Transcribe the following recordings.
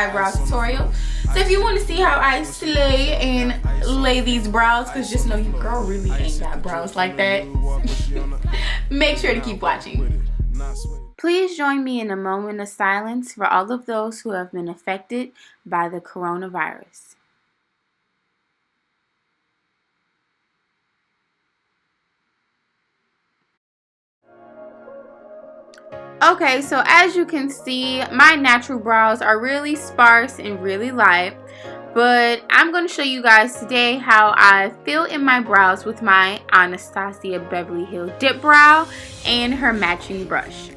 eyebrow tutorial. So if you want to see how I slay and lay these brows, because just know you girl really ain't got brows like that, make sure to keep watching. Please join me in a moment of silence for all of those who have been affected by the coronavirus. Okay, so as you can see, my natural brows are really sparse and really light, but I'm going to show you guys today how I fill in my brows with my Anastasia Beverly Hills Dip Brow and her matching brush.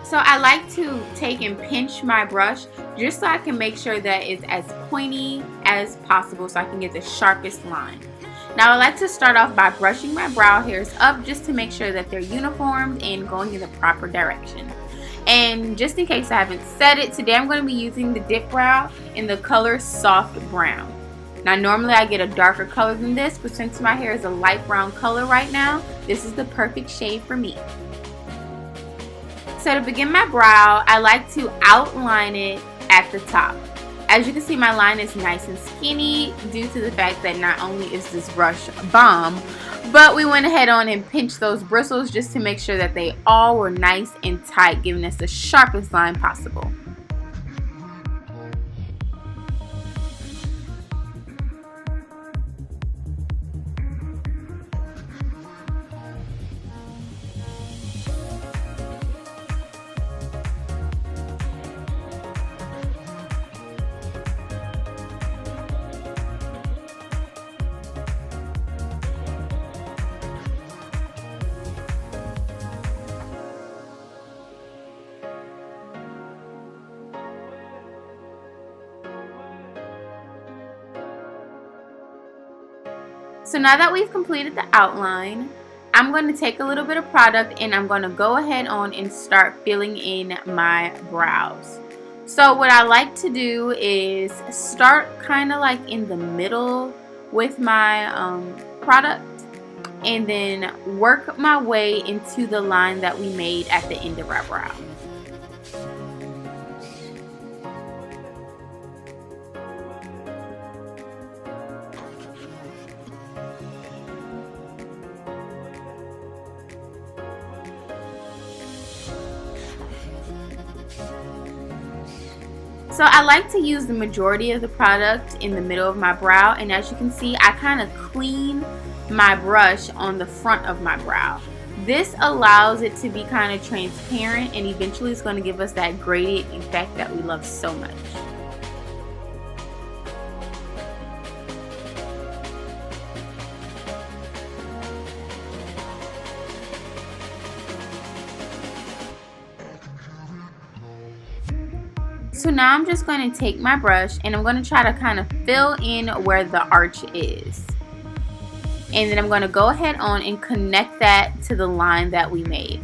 So I like to take and pinch my brush just so I can make sure that it's as pointy as possible so I can get the sharpest line. Now I like to start off by brushing my brow hairs up just to make sure that they're uniformed and going in the proper direction. And just in case I haven't said it, today I'm going to be using the Dip Brow in the color Soft Brown. Now normally I get a darker color than this, but since my hair is a light brown color right now, this is the perfect shade for me. So to begin my brow, I like to outline it at the top. As you can see, my line is nice and skinny due to the fact that not only is this brush bomb, but we went ahead on and pinched those bristles just to make sure that they all were nice and tight, giving us the sharpest line possible. So now that we've completed the outline, I'm going to take a little bit of product and I'm going to go ahead on and start filling in my brows. So what I like to do is start kind of like in the middle with my product and then work my way into the line that we made at the end of our brow. So I like to use the majority of the product in the middle of my brow, and as you can see, I kind of clean my brush on the front of my brow. This allows it to be kind of transparent and eventually it's going to give us that gradient effect that we love so much. So now I'm just going to take my brush and I'm going to try to kind of fill in where the arch is. And then I'm going to go ahead on and connect that to the line that we made.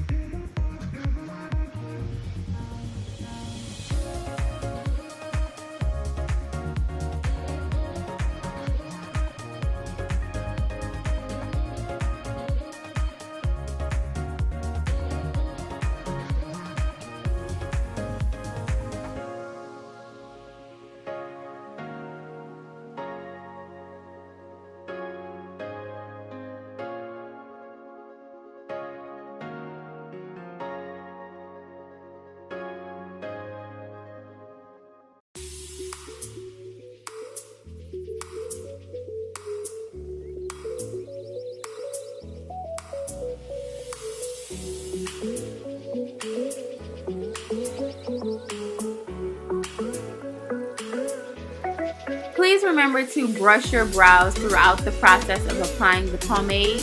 Please remember to brush your brows throughout the process of applying the pomade.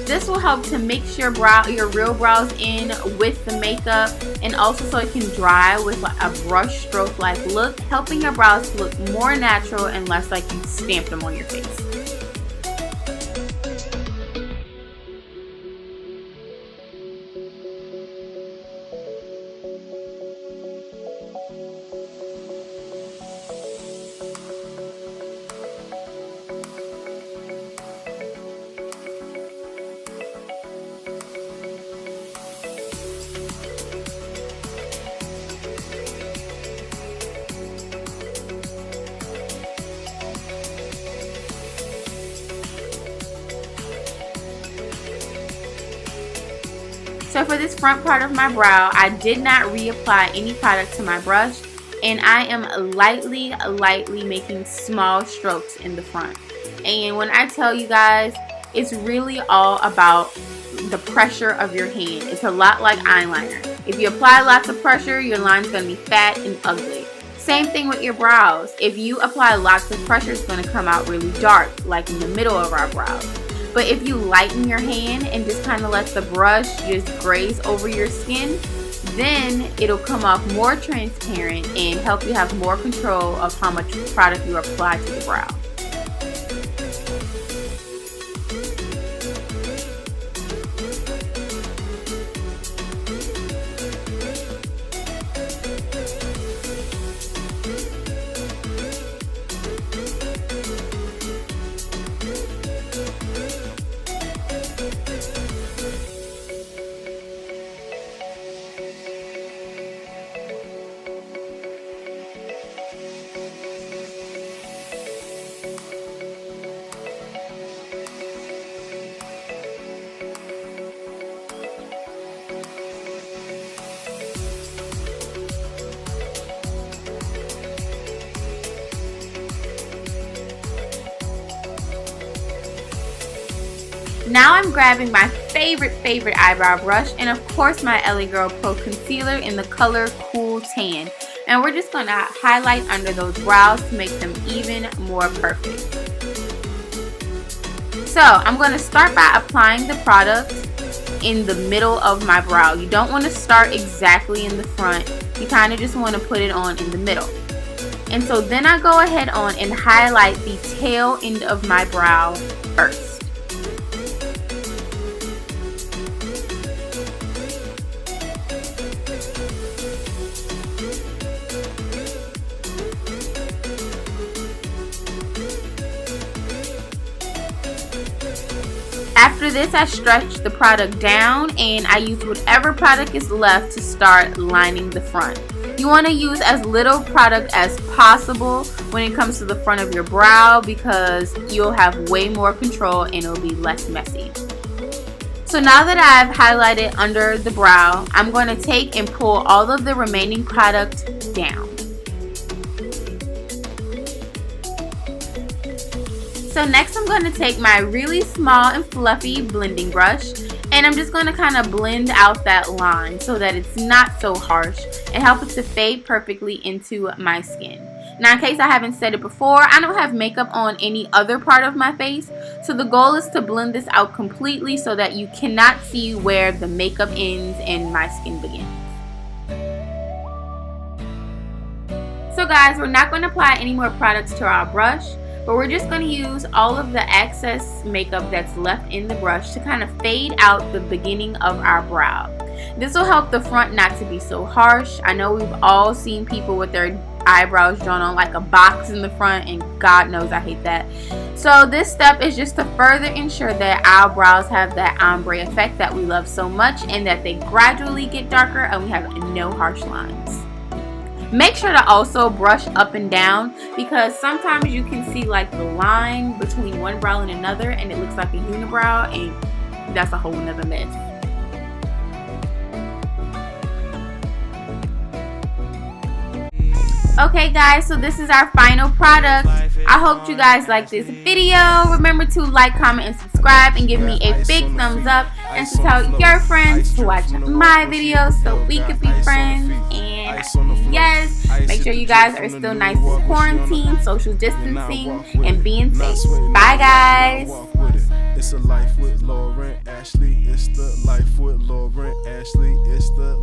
This will help to mix your real brows in with the makeup, and also so it can dry with a brush stroke like look, helping your brows to look more natural and less like you stamped them on your face. So for this front part of my brow, I did not reapply any product to my brush, and I am lightly making small strokes in the front. And when I tell you guys, it's really all about the pressure of your hand. It's a lot like eyeliner. If you apply lots of pressure, your line's going to be fat and ugly. Same thing with your brows. If you apply lots of pressure, it's going to come out really dark, like in the middle of our brows. But if you lighten your hand and just kind of let the brush just graze over your skin, then it'll come off more transparent and help you have more control of how much product you apply to the brow. Now I'm grabbing my favorite eyebrow brush, and of course my LA Girl Pro Concealer in the color Cool Tan. And we're just going to highlight under those brows to make them even more perfect. So I'm going to start by applying the product in the middle of my brow. You don't want to start exactly in the front. You kind of just want to put it on in the middle. And so then I go ahead on and highlight the tail end of my brow first. After this, I stretch the product down and I use whatever product is left to start lining the front. You want to use as little product as possible when it comes to the front of your brow because you'll have way more control and it'll be less messy. So now that I've highlighted under the brow, I'm going to take and pull all of the remaining product down. So next I'm going to take my really small and fluffy blending brush and I'm just going to kind of blend out that line so that it's not so harsh and help it to fade perfectly into my skin. Now in case I haven't said it before, I don't have makeup on any other part of my face, so the goal is to blend this out completely so that you cannot see where the makeup ends and my skin begins. So guys, we're not going to apply any more products to our brush, but we're just going to use all of the excess makeup that's left in the brush to kind of fade out the beginning of our brow. This will help the front not to be so harsh. I know we've all seen people with their eyebrows drawn on like a box in the front, and God knows I hate that. So this step is just to further ensure that our brows have that ombre effect that we love so much and that they gradually get darker and we have no harsh lines. Make sure to also brush up and down because sometimes you can see like the line between one brow and another and it looks like a unibrow, and that's a whole nother mess. Okay guys, so this is our final product. I hope you guys like this video. Remember to like, comment, and subscribe and give me a big thumbs up, and to tell your friends to watch my videos so we could be friends. And yes, make sure you guys are still nice in quarantine, social distancing, and being safe. Bye guys. It's a life with Lauren Ashley. It's the life with Lauren Ashley. It's the